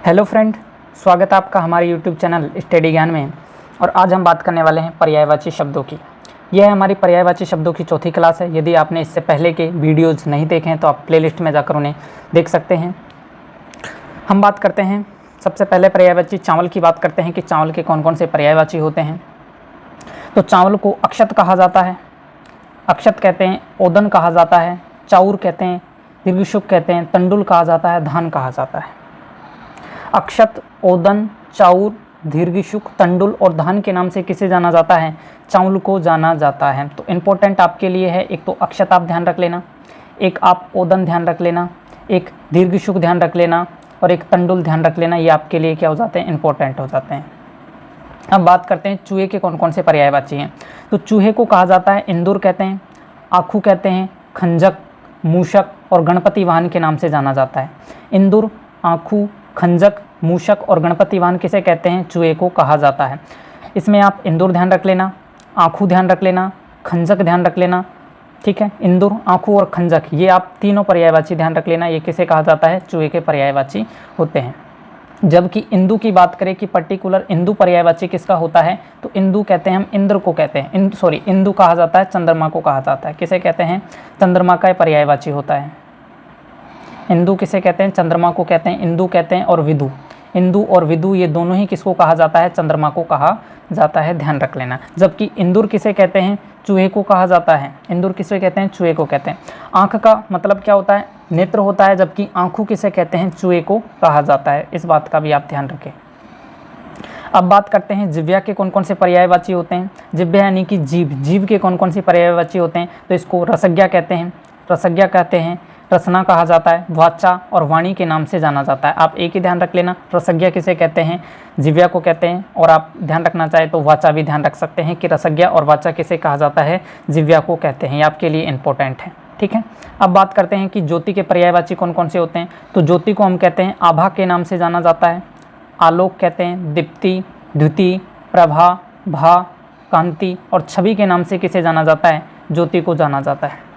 Hello friend, स्वागत है आपका हमारे यूट्यूब चैनल स्टडी ज्ञान में। और आज हम बात करने वाले हैं पर्यायवाची शब्दों की। यह हमारी पर्यायवाची शब्दों की चौथी क्लास है। यदि आपने इससे पहले के वीडियोज़ नहीं देखे हैं तो आप प्लेलिस्ट में जाकर उन्हें देख सकते हैं। हम बात करते हैं सबसे पहले पर्यायवाची चावल की बात करते हैं कि चावल के कौन कौन से पर्यायवाची होते हैं। तो चावल को अक्षत कहा जाता है, अक्षत कहते हैं, ओदन कहा जाता है, चाउर कहते हैं, दीर्घशुक कहते हैं, तंडुल कहा जाता है, धान कहा जाता है। अक्षत, ओदन, चाउर, दीर्घशुक, तंडुल और धान के नाम से किसे जाना जाता है? चावल को जाना जाता है। तो इम्पोर्टेंट आपके लिए है, एक तो अक्षत आप ध्यान रख लेना, एक आप ओदन ध्यान रख लेना, एक दीर्घशुक ध्यान रख लेना और एक तंडुल ध्यान रख लेना। ये आपके लिए क्या हो जाते हैं? इंपॉर्टेंट हो जाते हैं। अब बात करते हैं चूहे के कौन कौन से पर्यायवाची हैं। तो चूहे को कहा जाता है इंदुर कहते हैं, आखू कहते हैं, खंजक, मूषक और गणपति वाहन के नाम से जाना जाता है। इंदुर, आखू, खंजक, मूषक और गणपति वाहन किसे कहते हैं? चूहे को कहा जाता है। इसमें आप इंदुर ध्यान रख लेना, आखू ध्यान रख लेना, खंजक ध्यान रख लेना, ठीक है। इंदुर, आखू और खंजक ये आप तीनों पर्यायवाची ध्यान रख लेना। ये किसे कहा जाता है? चूहे के पर्यायवाची होते हैं। जबकि इंदु की बात करें कि पर्टिकुलर इंदु पर्यायवाची किसका होता है, तो इंदु कहते हैं हम इंद्र को कहते हैं। इंदु कहा जाता है चंद्रमा को कहा जाता है। किसे कहते हैं? चंद्रमा का पर्यायवाची होता है। इंदु किसे कहते हैं? चंद्रमा को कहते हैं। इंदु कहते हैं और विदु, इंदु और विदु ये दोनों ही किसको कहा जाता है? चंद्रमा को कहा जाता है, ध्यान रख लेना। जबकि इंदुर किसे कहते हैं? चूहे को कहा जाता है। इंदुर किसे कहते हैं? चूहे को कहते हैं। आँख का मतलब क्या होता है? नेत्र होता है। जबकि आँखों किसे कहते हैं? चूहे को कहा जाता है। इस बात का भी आप ध्यान रखें। अब बात करते हैं जिह्वा के कौन कौन से पर्यायवाची होते हैं। जिह्वा यानी कि जीभ, जीभ के कौन कौन से पर्यायवाची होते हैं? तो इसको रसज्ञा कहते हैं, रसज्ञा कहते हैं, रसना कहा जाता है, वाचा और वाणी के नाम से जाना जाता है। आप एक ही ध्यान रख लेना, रसज्ञा किसे कहते हैं? जिह्वा को कहते हैं। और आप ध्यान रखना चाहे तो वाचा भी ध्यान रख सकते हैं कि रसज्ञा और वाचा किसे कहा जाता है? जिह्वा को कहते हैं। ये आपके लिए इंपॉर्टेंट है, ठीक है। अब बात करते हैं कि ज्योति के पर्यायवाची कौन कौन से होते हैं। तो ज्योति को हम कहते हैं आभा के नाम से जाना जाता है, आलोक कहते हैं, दीप्ति, द्युति, प्रभा, भा, कांति और छवि के नाम से किसे जाना जाता है? ज्योति को जाना जाता है।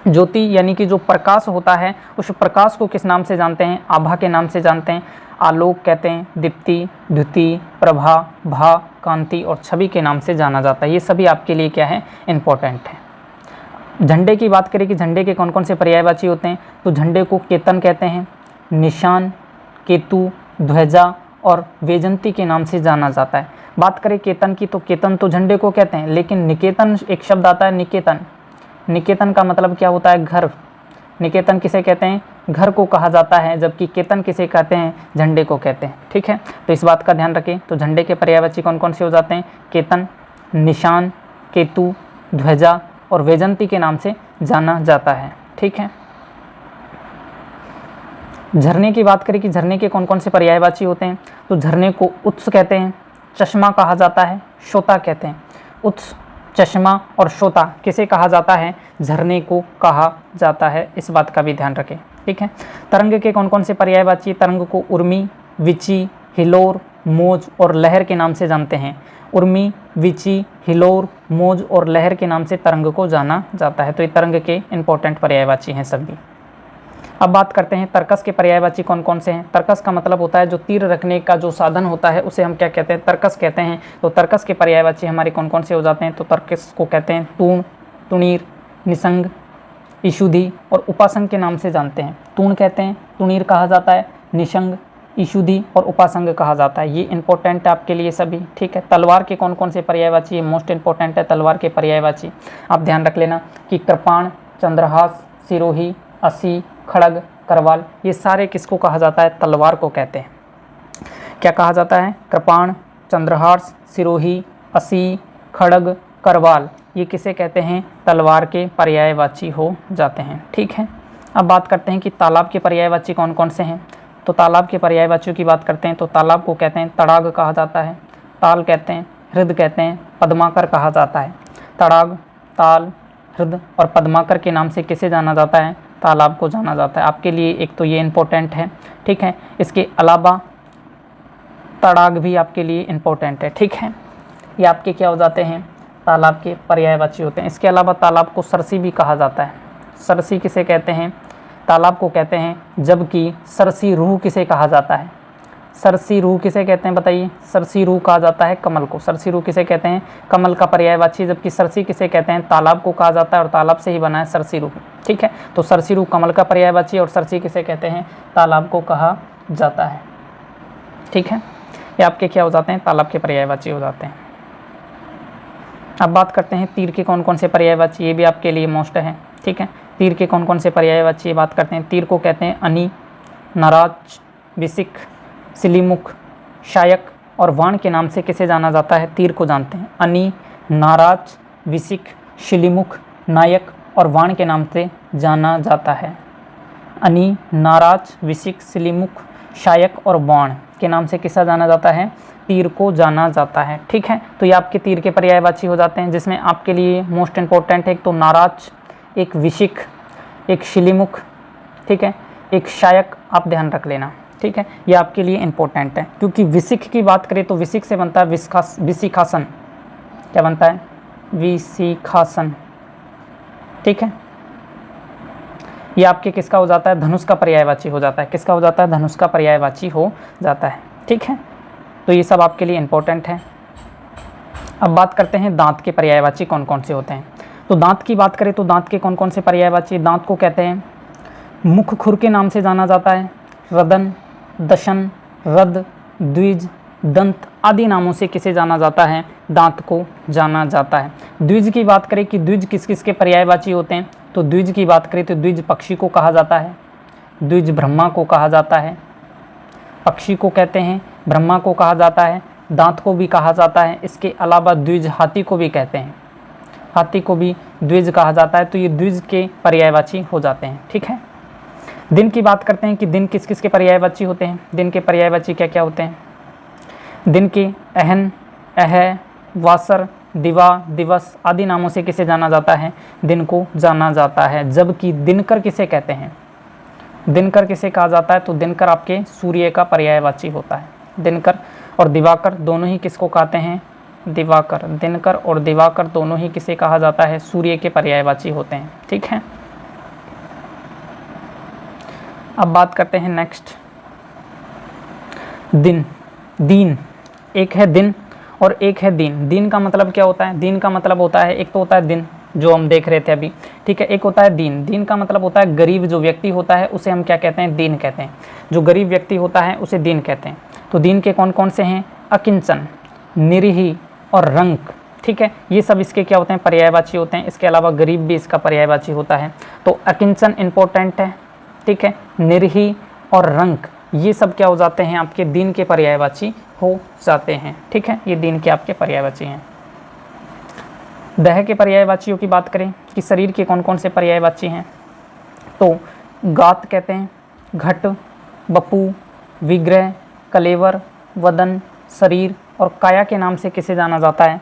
ज्योति यानी कि जो प्रकाश होता है उस प्रकाश को किस नाम से जानते हैं? आभा के नाम से जानते हैं। आलोक कहते हैं, दीप्ति, द्युति, प्रभा, भा, कांति और छवि के नाम से जाना जाता है। ये सभी आपके लिए क्या है? इंपॉर्टेंट है। झंडे की बात करें कि झंडे के कौन कौन से पर्यायवाची होते हैं। तो झंडे को केतन कहते हैं, निशान, केतु, ध्वजा और वैजंती के नाम से जाना जाता है। बात करें केतन की, तो केतन तो झंडे को कहते हैं, लेकिन निकेतन एक शब्द आता है, निकेतन। निकेतन का मतलब क्या होता है? घर। निकेतन किसे कहते हैं? घर को कहा जाता है। जबकि केतन किसे कहते हैं? झंडे को कहते हैं, ठीक है। तो इस बात का ध्यान रखें। तो झंडे के पर्यायवाची कौन कौन से हो जाते हैं? केतन, निशान, केतु, ध्वजा और वैजंती के नाम से जाना जाता है, ठीक है। झरने की बात करें कि झरने के कौन कौन से पर्यायवाची होते हैं। तो झरने को उत्स कहते हैं, चश्मा कहा जाता है, श्रोता कहते हैं। उत्स, चश्मा और श्रोता किसे कहा जाता है? झरने को कहा जाता है। इस बात का भी ध्यान रखें, ठीक है। तरंग के कौन कौन से पर्यायवाची? तरंग को उर्मी, विची, हिलोर, मौज और लहर के नाम से जानते हैं। उर्मी, विची, हिलोर, मौज और लहर के नाम से तरंग को जाना जाता है। तो ये तरंग के इंपॉर्टेंट पर्यायवाची हैं सभी। अब बात करते हैं तर्कस के पर्यायवाची कौन कौन से हैं। तर्कस का मतलब होता है जो तीर रखने का जो साधन होता है उसे हम क्या कहते हैं? तर्कस कहते हैं। तो तर्कस के पर्यायवाची हमारे कौन कौन से हो जाते हैं? तो तर्कस को कहते हैं तूण, तुणीर, निसंग, ईशुधि और उपासंग के नाम से जानते हैं। तूण कहते हैं, तुणीर कहा जाता है, निशंग, ईशुधि और उपासंग कहा जाता है। ये इंपॉर्टेंट है आपके लिए सभी, ठीक है। तलवार के कौन कौन से पर्यायवाची? ये मोस्ट इंपॉर्टेंट है तलवार के पर्यायवाची। आप ध्यान रख लेना कि कृपाण, चंद्रहास, सिरोही, असी, खड़ग, करवाल ये सारे किसको कहा जाता है? तलवार को कहते हैं। क्या कहा जाता है? कृपाण, चंद्रहास, सिरोही, असी, खड़ग, करवाल ये किसे कहते हैं? तलवार के पर्यायवाची हो जाते हैं, ठीक है। अब बात करते हैं कि तालाब के पर्यायवाची कौन कौन से हैं। तो तालाब के पर्यायवाचियों की बात करते हैं तो तालाब को कहते हैं तड़ाग कहा जाता है, ताल कहते हैं, हृद कहते हैं, पद्माकर कहा जाता है। तड़ाग, ताल, हृद और पद्माकर के नाम से किसे जाना जाता है? तालाब को जाना जाता है। आपके लिए एक तो ये इंपॉर्टेंट है, ठीक है। इसके अलावा तड़ाग भी आपके लिए इंपॉर्टेंट है, ठीक है। ये आपके क्या हो जाते हैं? तालाब के पर्यायवाची होते हैं। इसके अलावा तालाब को सरसी भी कहा जाता है। सरसी किसे कहते हैं? तालाब को कहते हैं। जबकि सरसी रूह किसे कहा जाता है? सरसीरू किसे कहते हैं बताइए? सरसीरू कहा जाता है कमल को। सरसीरू किसे कहते हैं? कमल का पर्यायवाची। जबकि सरसी किसे कहते हैं? तालाब को कहा जाता है, और तालाब से ही बना है सरसीरू। ठीक है, तो सरसीरू कमल का पर्यायवाची और सरसी किसे कहते हैं? तालाब को कहा जाता है। ठीक है, ये आपके क्या हो जाते हैं? तालाब के पर्यायवाची हो जाते हैं। अब बात करते हैं तीर के कौन कौन से पर्यायवाची, ये भी आपके लिए मोस्ट है। ठीक है, तीर के कौन कौन से पर्यायवाची बात करते हैं। तीर को कहते हैं अनि, नाराज, विसिक, सिलीमुख, शायक और वाण के नाम से किसे जाना जाता है? तीर को जानते हैं। अनि, नाराज, विसिक, शिलीमुख, नायक और वाण के नाम से जाना जाता है। अनि, नाराज, विसिक, सिलीमुख, शायक और वाण के नाम से किसा जाना जाता है? तीर को जाना जाता है। ठीक है, तो ये आपके तीर के पर्यायवाची हो जाते हैं, जिसमें आपके लिए मोस्ट इंपॉर्टेंट है एक तो नाराज, एक विशिक, एक शिलीमुख, ठीक है, एक शायक, आप ध्यान रख लेना। ठीक है, ये आपके लिए इंपॉर्टेंट है, क्योंकि विशिक की बात करें तो विशिक से बनता है विशिखासन। क्या बनता है? विशिखासन। ठीक है, ये आपके किसका हो जाता है? धनुष का पर्यायवाची हो जाता है। किसका हो जाता है? धनुष का पर्यायवाची हो जाता है। ठीक है, तो ये सब आपके लिए इंपॉर्टेंट है। अब बात करते हैं दांत के पर्यायवाची कौन कौन से होते हैं। तो दांत की बात करें तो दांत के कौन कौन से पर्यायवाची? दांत को कहते हैं मुख खुर के नाम से जाना जाता है, रदन, दशन, रद, द्विज, दंत आदि नामों से किसे जाना जाता है? दांत को जाना जाता है। द्विज की बात करें कि द्विज किस किस के पर्यायवाची होते हैं, तो द्विज की बात करें तो द्विज पक्षी को कहा जाता है, द्विज ब्रह्मा को कहा जाता है, पक्षी को कहते हैं, ब्रह्मा को कहा जाता है, दांत को भी कहा जाता है। इसके अलावा द्विज हाथी को भी कहते हैं, हाथी को भी द्विज कहा जाता है। तो ये द्विज के पर्यायवाची हो जाते हैं। ठीक है, दिन की बात करते हैं कि दिन किस किस के पर्यायवाची होते हैं। दिन के पर्यायवाची क्या क्या होते हैं? दिन के अहन, अह, वासर, दिवा, दिवस आदि नामों से किसे जाना जाता है? दिन को जाना जाता है। जबकि दिनकर किसे कहते हैं? दिनकर किसे कहा जाता है? तो दिनकर आपके सूर्य का पर्यायवाची होता है। दिनकर और दिवाकर दोनों ही किसको कहते हैं? दिवाकर। दिनकर और दिवाकर दोनों ही किसे कहा जाता है? सूर्य के पर्यायवाची होते हैं। ठीक है, अब बात करते हैं नेक्स्ट दिन। दीन, एक है दिन और एक है दीन। दीन का मतलब क्या होता है? दीन का मतलब होता है, एक तो होता है दिन जो हम देख रहे थे अभी, ठीक है, एक होता है दीन। दीन का मतलब होता है गरीब जो व्यक्ति होता है उसे हम क्या कहते हैं? दीन कहते हैं। जो गरीब व्यक्ति होता है उसे दीन कहते हैं। तो दीन के कौन कौन से हैं? अकिंचन, निरीह और रंक। ठीक है, ये सब इसके क्या होते हैं? पर्यायवाची होते हैं। इसके अलावा गरीब भी इसका पर्यायवाची होता है। तो अकिंचन इंपॉर्टेंट है, ठीक है, निरीह और रंक ये सब क्या हो जाते हैं? आपके दीन के पर्यायवाची हो जाते हैं। ठीक है, ये दीन के आपके पर्यायवाची हैं। दह के पर्यायवाचियों की बात करें कि शरीर के कौन कौन से पर्यायवाची हैं, तो गात कहते हैं, घट, बपू, विग्रह, कलेवर, वदन, शरीर और काया के नाम से किसे जाना जाता है?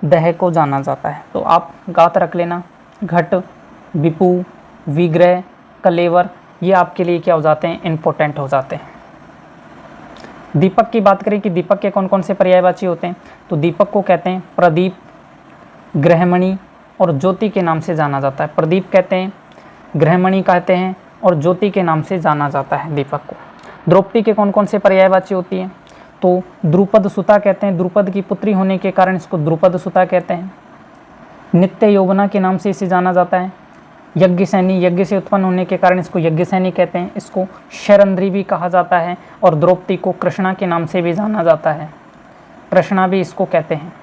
दह को जाना जाता है। तो आप गात रख लेना। घट, विपू, विग्रह, कलेवर ये आपके लिए क्या हो जाते हैं? इंपॉर्टेंट हो जाते हैं। दीपक की बात करें कि दीपक के कौन कौन से पर्यायवाची होते हैं, तो दीपक को कहते हैं प्रदीप, ग्रहमणि और ज्योति के नाम से जाना जाता है। प्रदीप कहते हैं, ग्रहमणि कहते हैं और ज्योति के नाम से जाना जाता है दीपक को। द्रौपदी के कौन कौन से पर्यायवाची होती हैं, तो द्रुपद सुता कहते हैं, द्रुपद की पुत्री होने के कारण इसको द्रुपद सुता कहते हैं। नित्य यौवना के नाम से इसे जाना जाता है। यज्ञसैनी, यज्ञ से उत्पन्न होने के कारण इसको यज्ञसैनी कहते हैं। इसको शरंद्री भी कहा जाता है और द्रौपदी को कृष्णा के नाम से भी जाना जाता है। कृष्णा भी इसको कहते हैं,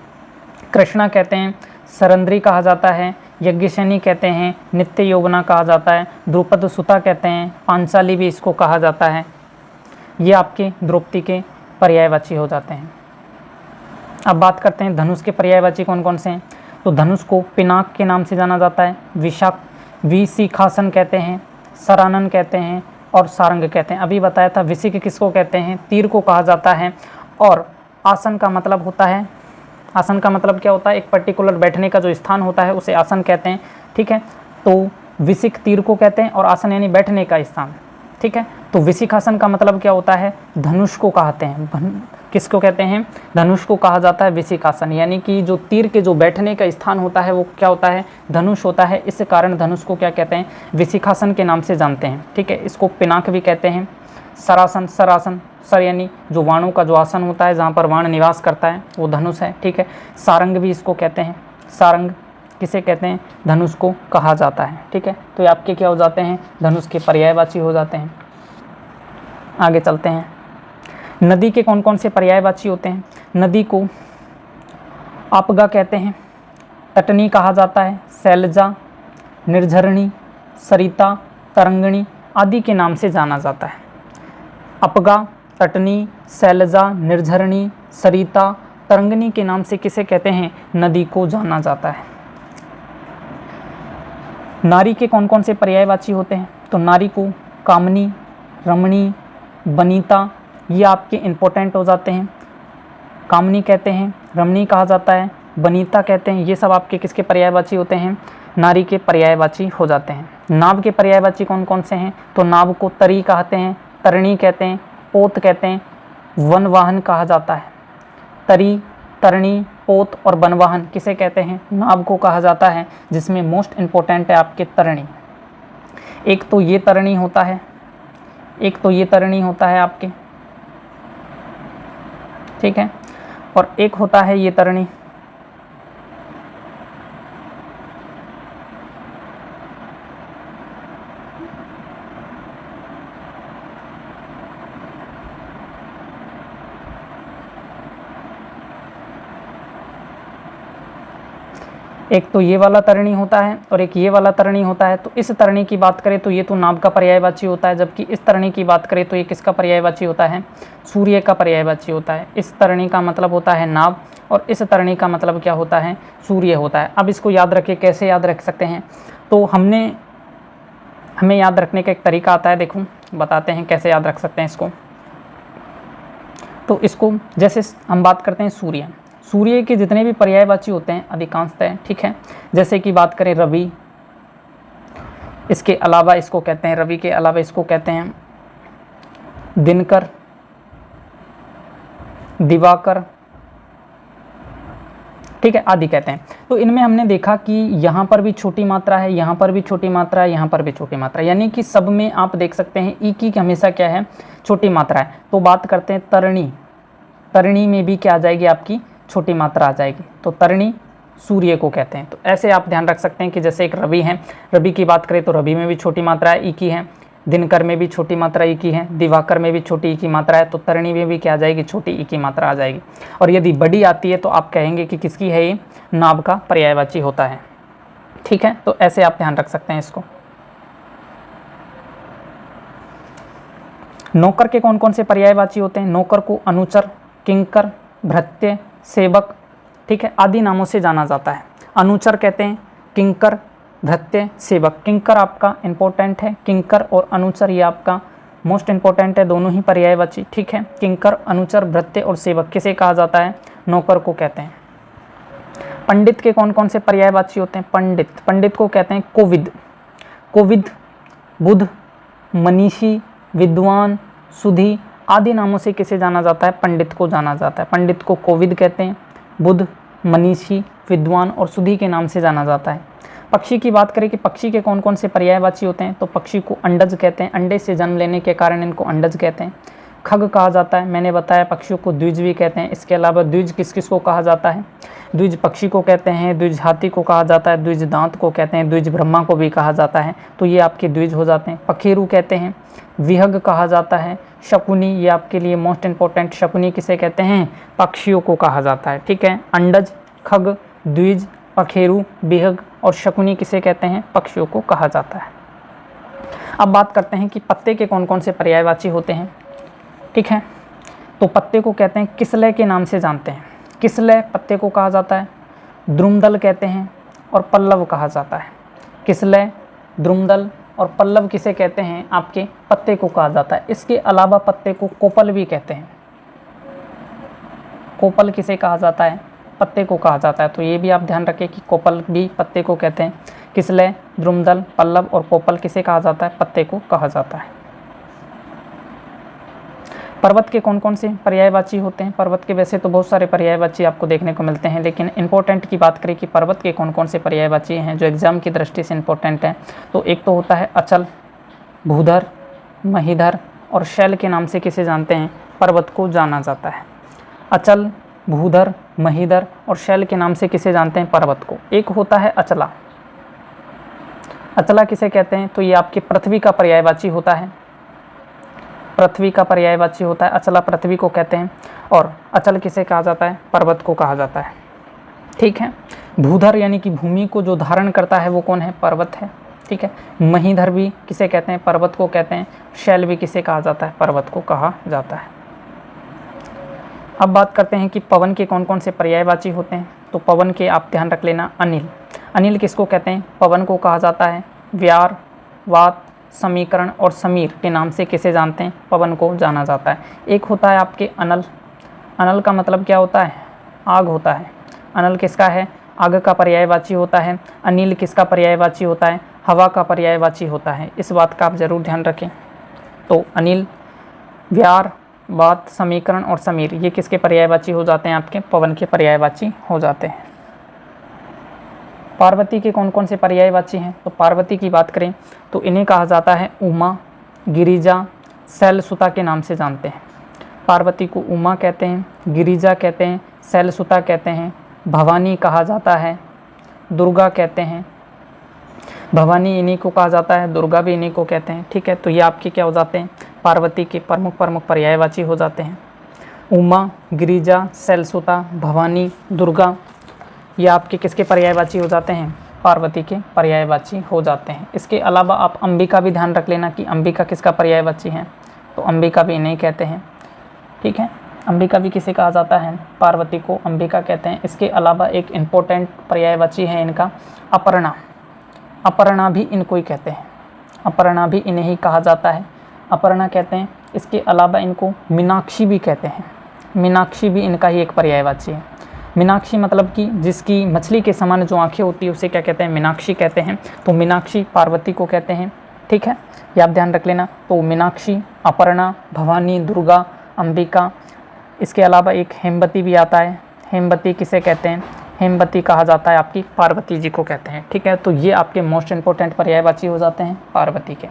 कृष्णा कहते हैं, शरंद्री कहा जाता है, यज्ञसैनी कहते हैं, नित्य यौवना कहा जाता है, द्रुपद सुता कहते हैं, पांचाली भी इसको कहा जाता है। ये आपके द्रौपदी के पर्यायवाची हो जाते हैं। अब बात करते हैं धनुष के पर्यायवाची कौन कौन से हैं, तो धनुष को पिनाक के नाम से जाना जाता है, विशिखासन कहते हैं, सरानन कहते हैं और सारंग कहते हैं। अभी बताया था विशिख किसको कहते हैं? तीर को कहा जाता है। और आसन का मतलब होता है, आसन का मतलब क्या होता है? एक पर्टिकुलर बैठने का जो स्थान होता है उसे आसन कहते हैं। ठीक है, तो विशिख तीर को कहते हैं और आसन यानी बैठने का स्थान। ठीक है, तो विशिखासन का मतलब क्या होता है? धनुष को कहते हैं। किसको कहते हैं? धनुष को कहा जाता है विशिखासन, यानी कि जो तीर के जो बैठने का स्थान होता है वो क्या होता है? धनुष होता है। इस कारण धनुष को क्या कहते हैं? विशिखासन के नाम से जानते हैं। ठीक है, इसको पिनाक भी कहते हैं, सरासन, सरासन सर यानी जो वाणों का जो आसन होता है, जहाँ पर वाण निवास करता है, वो धनुष है। ठीक है, सारंग भी इसको कहते हैं। सारंग किसे कहते हैं? धनुष को कहा जाता है। ठीक है, तो ये आपके क्या हो जाते हैं? धनुष के पर्यायवाची हो जाते हैं। आगे चलते हैं। नदी के कौन कौन से पर्यायवाची होते हैं? नदी को आपगा कहते हैं, तटनी कहा जाता है, शैलजा, निर्झरणी, सरिता, तरंगणी आदि के नाम से जाना जाता है। अपगा, तटनी, शैलजा, निर्झरणी, सरिता, तरंगणी के नाम से किसे कहते हैं? नदी को जाना जाता है। नारी के कौन कौन से पर्यायवाची होते हैं? तो नारी को कामनी, रमणी, बनीता ये आपके इंपॉर्टेंट हो जाते हैं। कामनी कहते हैं, रमणी कहा जाता है, बनीता कहते हैं, ये सब आपके किसके पर्यायवाची होते हैं? नारी के पर्यायवाची हो जाते हैं। नाव के पर्यायवाची कौन कौन से हैं? तो नाव को तरी कहते हैं, तरणी कहते हैं, पोत कहते हैं, वनवाहन कहा जाता है। तरी, तरणी, पोत और वनवाहन किसे कहते हैं? नाव को कहा जाता है, जिसमें मोस्ट इम्पोर्टेंट है आपके तरणी। एक तो ये तरणी होता है, एक तो ये तरणी होता है आपके, ठीक है, और एक होता है ये तरणी। एक तो ये वाला तरणी होता है और एक ये वाला तरणी होता है। तो इस तरणी की बात करें तो ये तो नाव का पर्यायवाची होता है, जबकि इस तरणी की बात करें तो ये किसका पर्यायवाची होता है? सूर्य का पर्यायवाची होता है। इस तरणी का मतलब होता है नाव और इस तरणी का मतलब क्या होता है? सूर्य होता है। अब इसको याद रखें, कैसे याद रख सकते हैं? तो हमें याद रखने का एक तरीका आता है, देखो बताते हैं कैसे याद रख सकते हैं इसको। तो इसको जैसे हम बात करते हैं सूर्य, सूर्य के जितने भी पर्यायवाची होते हैं अधिकांशतः, ठीक है, जैसे कि बात करें रवि, इसके अलावा इसको कहते हैं, रवि के अलावा इसको कहते हैं दिनकर, दिवाकर, ठीक है, आदि कहते हैं। तो इनमें हमने देखा कि यहाँ पर भी छोटी मात्रा है, यहाँ पर भी छोटी मात्रा है, यहाँ पर भी छोटी मात्रा है, यानी कि सब में आप देख सकते हैं ई की हमेशा क्या है? छोटी मात्रा है। तो बात करते हैं तरणी, तरणी में भी क्या आ जाएगी? आपकी छोटी मात्रा आ जाएगी। तो तरणी सूर्य को कहते हैं। तो ऐसे आप ध्यान रख सकते हैं कि जैसे एक रवि है, रवि की बात करें तो रवि में भी छोटी मात्रा है, ई की है, दिनकर में भी छोटी मात्रा ई की है, दिवाकर में भी छोटी ई की मात्रा है, तो तरणी में भी क्या आ जाएगी? छोटी ई की मात्रा आ जाएगी। और यदि बड़ी आती है तो आप कहेंगे कि किसकी है? ये नाव का पर्यायवाची होता है। ठीक है, तो ऐसे आप ध्यान रख सकते हैं इसको। नौकर के कौन कौन से पर्यायवाची होते हैं? नौकर को अनुचर, किंकर, भृत्य, सेवक, ठीक है, आदि नामों से जाना जाता है। अनुचर कहते हैं, किंकर, भृत्य, सेवक। किंकर आपका इंपॉर्टेंट है, किंकर और अनुचर ये आपका मोस्ट इंपॉर्टेंट है, दोनों ही पर्यायवाची। ठीक है, किंकर, अनुचर, भृत्य और सेवक किसे कहा जाता है? नौकर को कहते हैं। पंडित के कौन कौन से पर्यायवाची होते हैं? पंडित, पंडित को कहते हैं कोविद, कोविद, बुध, मनीषी, विद्वान, सुधी आदि नामों से किसे जाना जाता है? पंडित को जाना जाता है। पंडित को कोविद कहते हैं, बुध, मनीषी, विद्वान और सुधी के नाम से जाना जाता है। पक्षी की बात करें कि पक्षी के कौन कौन से पर्यायवाची होते हैं? तो पक्षी को अंडज कहते हैं, अंडे से जन्म लेने के कारण इनको अंडज कहते हैं। खग कहा जाता है, मैंने बताया पक्षियों को द्विज भी कहते हैं। इसके अलावा द्विज किस किस को कहा जाता है? द्विज पक्षी को कहते हैं, द्विज हाथी को कहा जाता है, द्विज दांत को कहते हैं, द्विज ब्रह्मा को भी कहा जाता है। तो ये आपके द्विज हो जाते हैं। पखेरु कहते हैं, विहग कहा जाता है, शकुनी, ये आपके लिए मोस्ट इंपॉर्टेंट, शकुनी किसे कहते हैं? पक्षियों को कहा जाता है। ठीक है, अंडज, खग, द्विज, पखेरु, विहग और शकुनी किसे कहते हैं? पक्षियों को कहा जाता है। अब बात करते हैं कि पत्ते के कौन कौन से पर्यायवाची होते हैं। ठीक है, तो पत्ते को कहते हैं किसलय के नाम से जानते हैं। किसलय पत्ते को कहा जाता है, द्रुमदल कहते हैं और पल्लव कहा जाता है। किसलय, द्रुमदल और पल्लव किसे कहते हैं? आपके पत्ते को कहा जाता है। इसके अलावा पत्ते को कोपल भी कहते हैं। कोपल किसे कहा जाता है? पत्ते को कहा जाता है। तो ये भी आप ध्यान रखें कि कोपल भी पत्ते को कहते हैं। किसलय, द्रुमदल, पल्लव और कोपल किसे कहा जाता है? पत्ते को कहा जाता है। पर्वत के कौन कौन से पर्यायवाची होते हैं? पर्वत के वैसे तो बहुत सारे पर्यायवाची आपको देखने को मिलते हैं, लेकिन इंपॉर्टेंट की बात करें कि पर्वत के कौन कौन से पर्यायवाची हैं जो एग्जाम की दृष्टि से इंपॉर्टेंट हैं, तो एक तो होता है अचल, भूधर, महीधर और शैल के नाम से किसे जानते हैं? पर्वत को जाना जाता है। अचल, भूधर, महीधर और शैल के नाम से किसे जानते हैं? पर्वत को। एक होता है अचला। अचला किसे कहते हैं? तो ये आपके पृथ्वी का पर्यायवाची होता है। पृथ्वी का पर्यायवाची होता है अचला, पृथ्वी को कहते हैं। और अचल किसे कहा जाता है? पर्वत को कहा जाता है। ठीक है। भूधर यानी कि भूमि को जो धारण करता है वो कौन है? पर्वत है। ठीक है। महीधर भी किसे कहते हैं? पर्वत को कहते हैं। शैल भी किसे कहा जाता है? पर्वत को कहा जाता है। अब बात करते हैं कि पवन के कौन कौन से पर्यायवाची होते हैं। तो पवन के आप ध्यान रख लेना, अनिल। अनिल किसको कहते हैं? पवन को कहा जाता है। व्यार, वात, समीकरण और समीर के नाम से किसे जानते हैं? पवन को जाना जाता है। एक होता है आपके अनल। अनल का मतलब क्या होता है? आग होता है। अनल किसका है? आग का पर्यायवाची होता है। अनिल किसका पर्यायवाची होता है? हवा का पर्यायवाची होता है। इस बात का आप जरूर ध्यान रखें। तो अनिल, व्यार, वात, समीकरण और समीर ये किसके पर्यायवाची हो जाते हैं? आपके पवन के पर्यायवाची हो जाते हैं। पार्वती के कौन कौन से पर्यायवाची हैं? तो पार्वती की बात करें तो इन्हें कहा जाता है उमा, गिरिजा, शैलसुता के नाम से जानते हैं। पार्वती को उमा कहते हैं, गिरिजा कहते हैं, शैलसुता कहते हैं, भवानी कहा जाता है, दुर्गा कहते हैं। भवानी इन्हीं को कहा जाता है, दुर्गा भी इन्हीं को कहते हैं। ठीक है। तो ये आपके क्या हो जाते हैं? पार्वती के प्रमुख पर्यायवाची हो जाते हैं। उमा, गिरिजा, शैलसुता, भवानी, दुर्गा ये आपके किसके पर्यायवाची हो जाते हैं? पार्वती के पर्यायवाची हो जाते हैं। इसके अलावा आप अंबिका भी ध्यान रख लेना कि अंबिका किसका पर्यायवाची है। तो अंबिका भी इन्हें कहते हैं। ठीक है। अंबिका भी किसे कहा जाता है? पार्वती को अंबिका कहते हैं। इसके अलावा एक इम्पोर्टेंट पर्यायवाची है इनका अपर्णा। अपर्णा भी इनको ही कहते हैं। अपर्णा भी इन्हें ही कहा जाता है, अपर्णा कहते हैं। इसके अलावा इनको मीनाक्षी भी कहते हैं। मीनाक्षी भी इनका ही एक पर्यायवाची है। मीनाक्षी मतलब कि जिसकी मछली के समान जो आंखें होती है उसे क्या कहते हैं? मीनाक्षी कहते हैं। तो मीनाक्षी पार्वती को कहते हैं। ठीक है। ये आप ध्यान रख लेना। तो मीनाक्षी, अपर्णा, भवानी, दुर्गा, अंबिका। इसके अलावा एक हेमवती भी आता है। हेमवती किसे कहते हैं? हेमवती कहा जाता है आपकी पार्वती जी को कहते हैं। ठीक है। तो ये आपके मोस्ट इंपॉर्टेंट पर्यायवाची हो जाते हैं पार्वती के।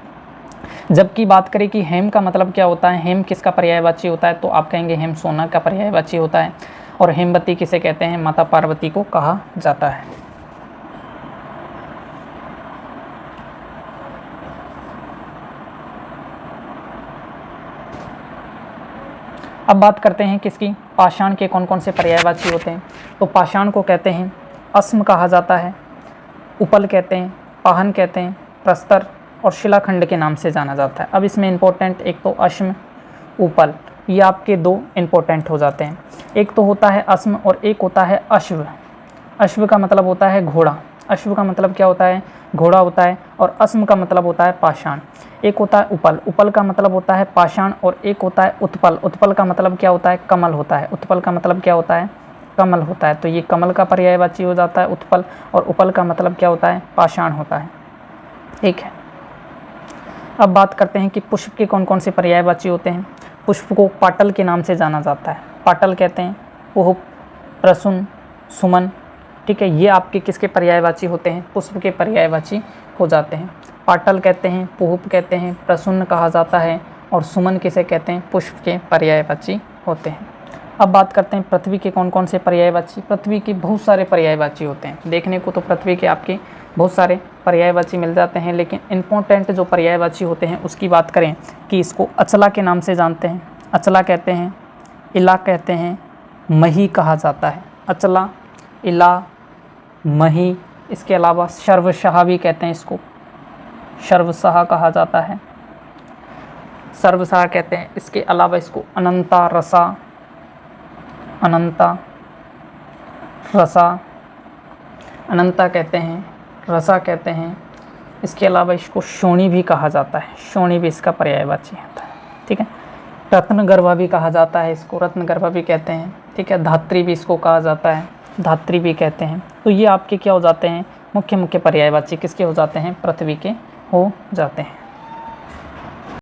जबकि बात करें कि हेम का मतलब क्या होता है, हेम किसका पर्यायवाची होता है, तो आप कहेंगे हेम सोना का पर्यायवाची होता है। और हेमवती किसे कहते हैं? माता पार्वती को कहा जाता है। अब बात करते हैं किसकी? पाषाण के कौन कौन से पर्यायवाची होते हैं। तो पाषाण को कहते हैं अस्म कहा जाता है, उपल कहते हैं, पाहन कहते हैं, प्रस्तर और शिलाखंड के नाम से जाना जाता है। अब इसमें इंपॉर्टेंट एक तो अश्म, उपल, ये आपके दो इंपॉर्टेंट हो जाते हैं। एक तो होता है अस्म और एक होता है अश्व। अश्व का मतलब होता है घोड़ा। अश्व का मतलब क्या होता है? घोड़ा होता है। और अस्म का मतलब होता है पाषाण। एक होता है उपल। उपल का मतलब होता है पाषाण। और एक होता है उत्पल। उत्पल का मतलब क्या होता है? कमल होता है। उत्पल का मतलब क्या होता है? कमल होता है। तो ये कमल का पर्यायवाची हो जाता है उत्पल। और उपल का मतलब क्या होता है? पाषाण होता है। ठीक है। अब बात करते हैं कि पुष्प के कौन कौन से पर्यायवाची होते हैं। पुष्प को पाटल के नाम से जाना जाता है। पाटल कहते हैं पुष्प, प्रसून, सुमन। ठीक है। ये आपके किसके पर्यायवाची होते हैं? पुष्प के पर्यायवाची हो जाते हैं। पाटल कहते हैं, पुष्प कहते हैं, प्रसून कहा जाता है और सुमन किसे कहते हैं? पुष्प के पर्यायवाची होते हैं। अब बात करते हैं पृथ्वी के कौन कौन से पर्यायवाची। पृथ्वी के बहुत सारे पर्यायवाची होते हैं। देखने को तो पृथ्वी के आपके बहुत सारे पर्यायवाची मिल जाते हैं, लेकिन इम्पोर्टेंट जो पर्यायवाची होते हैं उसकी बात करें कि इसको अचला के नाम से जानते हैं। अचला कहते हैं, इला कहते हैं, मही कहा जाता है। अचला, इला, मही। इसके अलावा सर्वशाह भी कहते हैं इसको, सर्वशाह कहा जाता है, सर्वशाह कहते हैं। इसके अलावा इसको अनंता रसा, अनंता रसा, अनंता कहते हैं, रसा कहते हैं। इसके अलावा इसको शोणी भी कहा जाता है। शोणी भी इसका पर्यायवाची होता है। ठीक है। रत्नगर्भा भी कहा जाता है इसको, रत्नगर्भा भी कहते हैं। ठीक है। धात्री भी इसको कहा जाता है, धात्री भी कहते हैं। तो ये आपके क्या हो जाते हैं? मुख्य पर्यायवाची किसके हो जाते हैं? पृथ्वी के हो जाते हैं।